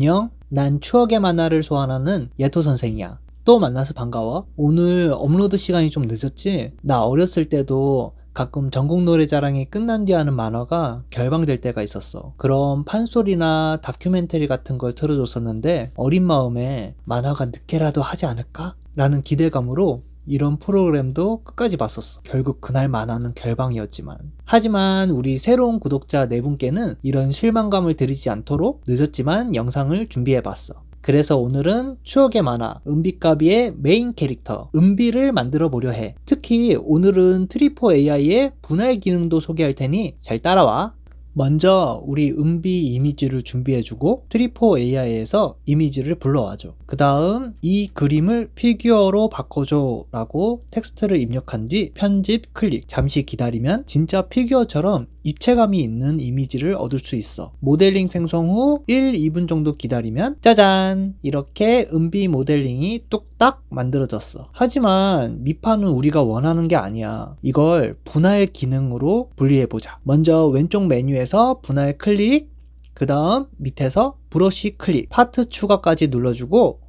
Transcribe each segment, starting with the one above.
안녕, 난 추억의 만화를 소환하는 예토 선생이야. 또 만나서 반가워. 오늘 업로드 시간이 좀 늦었지? 나 어렸을 때도 가끔 전국 노래자랑이 끝난 뒤 하는 만화가 결방될 때가 있었어. 그럼 판소리나 다큐멘터리 같은 걸 틀어줬었는데 어린 마음에 만화가 늦게라도 하지 않을까? 라는 기대감으로 이런 프로그램도 끝까지 봤었어. 결국 그날 만화는 결방이었지만. 하지만 우리 새로운 구독자 4분께는 이런 실망감을 드리지 않도록 늦었지만 영상을 준비해봤어. 그래서 오늘은 추억의 만화 은비까비의 메인 캐릭터 은비를 만들어 보려 해. 특히 오늘은 트리포 AI의 분할 기능도 소개할 테니 잘 따라와. 먼저 우리 은비 이미지를 준비해주고 트리포 AI에서 이미지를 불러와줘. 그 다음 이 그림을 피규어로 바꿔줘 라고 텍스트를 입력한 뒤 편집 클릭. 잠시 기다리면 진짜 피규어처럼 입체감이 있는 이미지를 얻을 수 있어. 모델링 생성 후 1, 2분 정도 기다리면 짜잔! 이렇게 은비 모델링이 뚝딱 만들어졌어. 하지만 미판은 우리가 원하는 게 아니야. 이걸 분할 기능으로 분리해보자. 먼저 왼쪽 메뉴에서 분할 클릭, 그 다음 밑에서 브러쉬 클릭, 파트 추가까지 눌러주고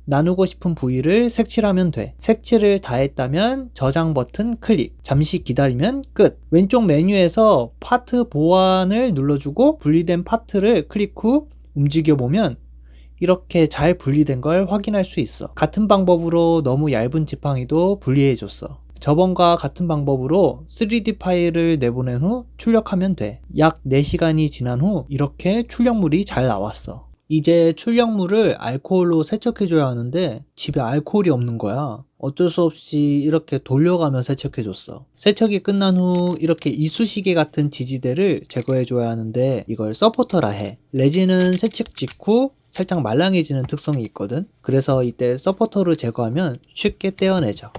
나누고 싶은 부위를 색칠하면 돼. 색칠을 다 했다면 저장 버튼 클릭. 잠시 기다리면 끝. 왼쪽 메뉴에서 파트 보완을 눌러주고 분리된 파트를 클릭 후 움직여보면 이렇게 잘 분리된 걸 확인할 수 있어. 같은 방법으로 너무 얇은 지팡이도 분리해줬어. 저번과 같은 방법으로 3D 파일을 내보낸 후 출력하면 돼. 약 4시간이 지난 후 이렇게 출력물이 잘 나왔어. 이제 출력물을 알코올로 세척해줘야 하는데 집에 알코올이 없는 거야. 어쩔 수 없이 이렇게 돌려가며 세척해줬어. 세척이 끝난 후 이렇게 이쑤시개 같은 지지대를 제거해줘야 하는데 이걸 서포터라 해. 레진은 세척 직후 살짝 말랑해지는 특성이 있거든. 그래서 이때 서포터를 제거하면 쉽게 떼어내죠.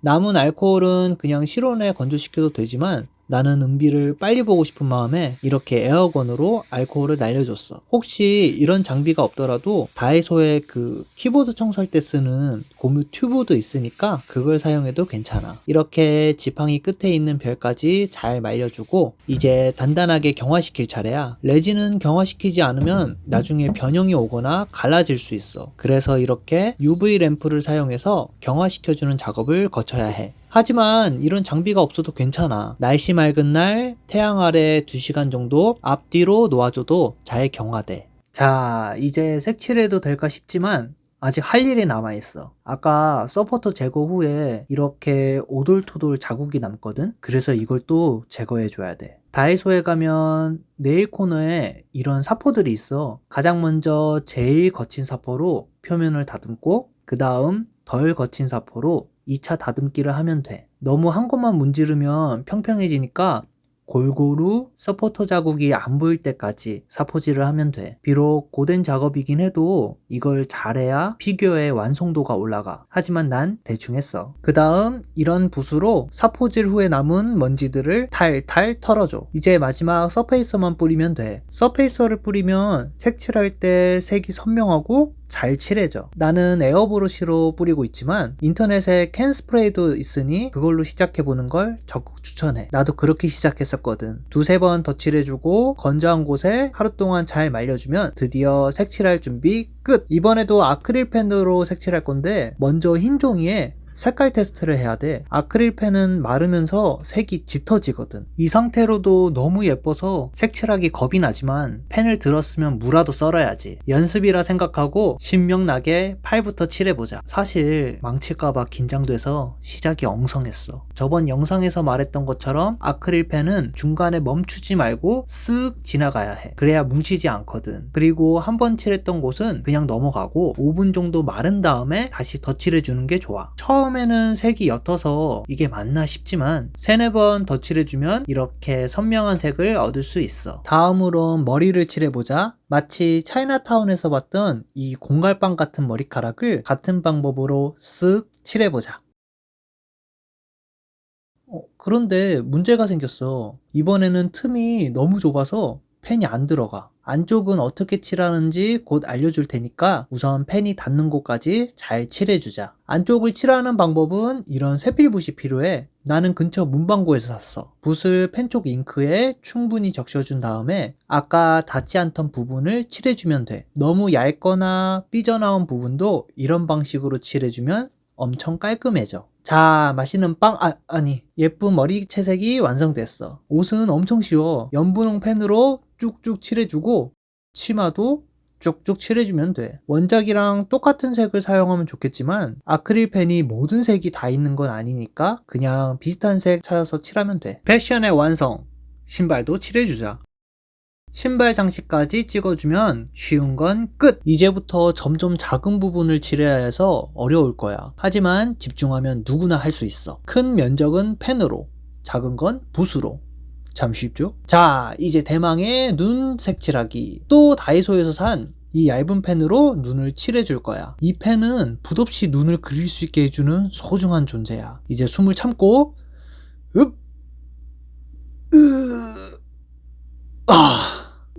남은 알코올은 그냥 실온에 건조시켜도 되지만 나는 은비를 빨리 보고 싶은 마음에 이렇게 에어건으로 알코올을 날려줬어. 혹시 이런 장비가 없더라도 다이소에 그 키보드 청소할 때 쓰는 고무 튜브도 있으니까 그걸 사용해도 괜찮아. 이렇게 지팡이 끝에 있는 별까지 잘 말려주고 이제 단단하게 경화시킬 차례야. 레진은 경화시키지 않으면 나중에 변형이 오거나 갈라질 수 있어. 그래서 이렇게 UV 램프를 사용해서 경화시켜주는 작업을 거쳐야 해. 하지만 이런 장비가 없어도 괜찮아. 날씨 맑은 날 태양 아래 2시간 정도 앞뒤로 놓아줘도 잘 경화돼. 자, 이제 색칠해도 될까 싶지만 아직 할 일이 남아있어. 아까 서포터 제거 후에 이렇게 오돌토돌 자국이 남거든? 그래서 이걸 또 제거해줘야 돼. 다이소에 가면 네일 코너에 이런 사포들이 있어. 가장 먼저 제일 거친 사포로 표면을 다듬고 그 다음 덜 거친 사포로 2차 다듬기를 하면 돼. 너무 한 곳만 문지르면 평평해지니까 골고루 서포터 자국이 안 보일 때까지 사포질을 하면 돼. 비록 고된 작업이긴 해도 이걸 잘해야 피규어의 완성도가 올라가. 하지만 난 대충 했어. 그 다음 이런 붓으로 사포질 후에 남은 먼지들을 탈탈 털어줘. 이제 마지막 서페이서만 뿌리면 돼. 서페이서를 뿌리면 색칠할 때 색이 선명하고 잘 칠해져. 나는 에어브러쉬로 뿌리고 있지만 인터넷에 캔 스프레이도 있으니 그걸로 시작해보는 걸 적극 추천해. 나도 그렇게 시작했었거든. 2-3번 덧칠해주고 건조한 곳에 하루 동안 잘 말려주면 드디어 색칠할 준비 끝! 이번에도 아크릴 펜으로 색칠할 건데 먼저 흰 종이에 색깔 테스트를 해야 돼. 아크릴 펜은 마르면서 색이 짙어지거든. 이 상태로도 너무 예뻐서 색칠하기 겁이 나지만 펜을 들었으면 무라도 썰어야지. 연습이라 생각하고 신명나게 팔부터 칠해보자. 사실 망칠까봐 긴장돼서 시작이 엉성했어. 저번 영상에서 말했던 것처럼 아크릴 펜은 중간에 멈추지 말고 쓱 지나가야 해. 그래야 뭉치지 않거든. 그리고 한번 칠했던 곳은 그냥 넘어가고 5분 정도 마른 다음에 다시 덧칠해주는 게 좋아. 처음에는 색이 옅어서 이게 맞나 싶지만 3-4번 덧칠해주면 이렇게 선명한 색을 얻을 수 있어. 다음으론 머리를 칠해보자. 마치 차이나타운에서 봤던 이 공갈빵 같은 머리카락을 같은 방법으로 쓱 칠해보자. 그런데 문제가 생겼어. 이번에는 틈이 너무 좁아서 펜이 안 들어가. 안쪽은 어떻게 칠하는지 곧 알려줄 테니까 우선 펜이 닿는 곳까지 잘 칠해주자. 안쪽을 칠하는 방법은 이런 세필 붓이 필요해. 나는 근처 문방구에서 샀어. 붓을 펜 쪽 잉크에 충분히 적셔준 다음에 아까 닿지 않던 부분을 칠해주면 돼. 너무 얇거나 삐져나온 부분도 이런 방식으로 칠해주면 엄청 깔끔해져. 자, 맛있는 빵, 아니, 예쁜 머리 채색이 완성됐어. 옷은 엄청 쉬워. 연분홍 펜으로 쭉쭉 칠해주고, 치마도 쭉쭉 칠해주면 돼. 원작이랑 똑같은 색을 사용하면 좋겠지만, 아크릴 펜이 모든 색이 다 있는 건 아니니까, 그냥 비슷한 색 찾아서 칠하면 돼. 패션의 완성! 신발도 칠해주자. 신발 장식까지 찍어주면 쉬운 건 끝! 이제부터 점점 작은 부분을 칠해야 해서 어려울 거야. 하지만 집중하면 누구나 할 수 있어. 큰 면적은 펜으로, 작은 건 붓으로. 참 쉽죠? 자, 이제 대망의 눈 색칠하기. 또 다이소에서 산 이 얇은 펜으로 눈을 칠해줄 거야. 이 펜은 붓 없이 눈을 그릴 수 있게 해주는 소중한 존재야. 이제 숨을 참고 읍!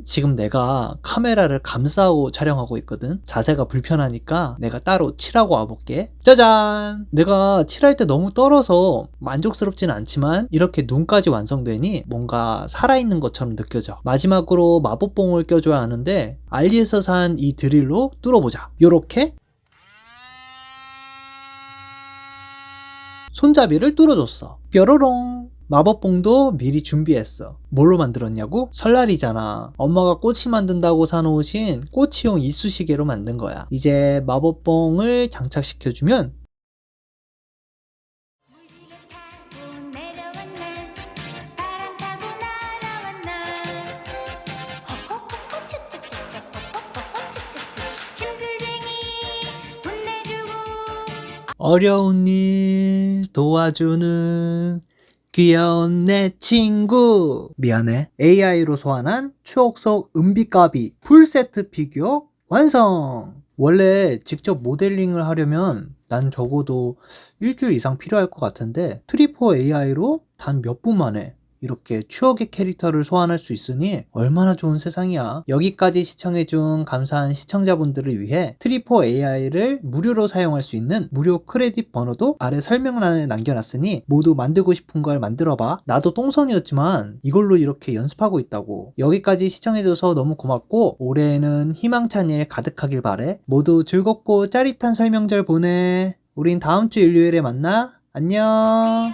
지금 내가 카메라를 감싸고 촬영하고 있거든. 자세가 불편하니까 내가 따로 칠하고 와볼게. 짜잔! 내가 칠할 때 너무 떨어서 만족스럽진 않지만 이렇게 눈까지 완성되니 뭔가 살아있는 것처럼 느껴져. 마지막으로 마법봉을 껴줘야 하는데 알리에서 산 이 드릴로 뚫어보자. 요렇게 손잡이를 뚫어줬어. 뾰로롱. 마법봉도 미리 준비했어. 뭘로 만들었냐고? 설날이잖아. 엄마가 꼬치 만든다고 사놓으신 꼬치용 이쑤시개로 만든 거야. 이제 마법봉을 장착시켜주면 어려운 일 도와주는 귀여운 내 친구. 미안해. AI로 소환한 추억 속 은비까비 풀세트 피규어 완성. 원래 직접 모델링을 하려면 난 적어도 일주일 이상 필요할 것 같은데 트리포 AI로 단 몇 분 만에 이렇게 추억의 캐릭터를 소환할 수 있으니 얼마나 좋은 세상이야. 여기까지 시청해준 감사한 시청자분들을 위해 트리포 AI를 무료로 사용할 수 있는 무료 크레딧 번호도 아래 설명란에 남겨놨으니 모두 만들고 싶은 걸 만들어봐. 나도 똥손이었지만 이걸로 이렇게 연습하고 있다고. 여기까지 시청해줘서 너무 고맙고 올해에는 희망찬 일 가득하길 바래. 모두 즐겁고 짜릿한 설명절 보내. 우린 다음 주 일요일에 만나. 안녕.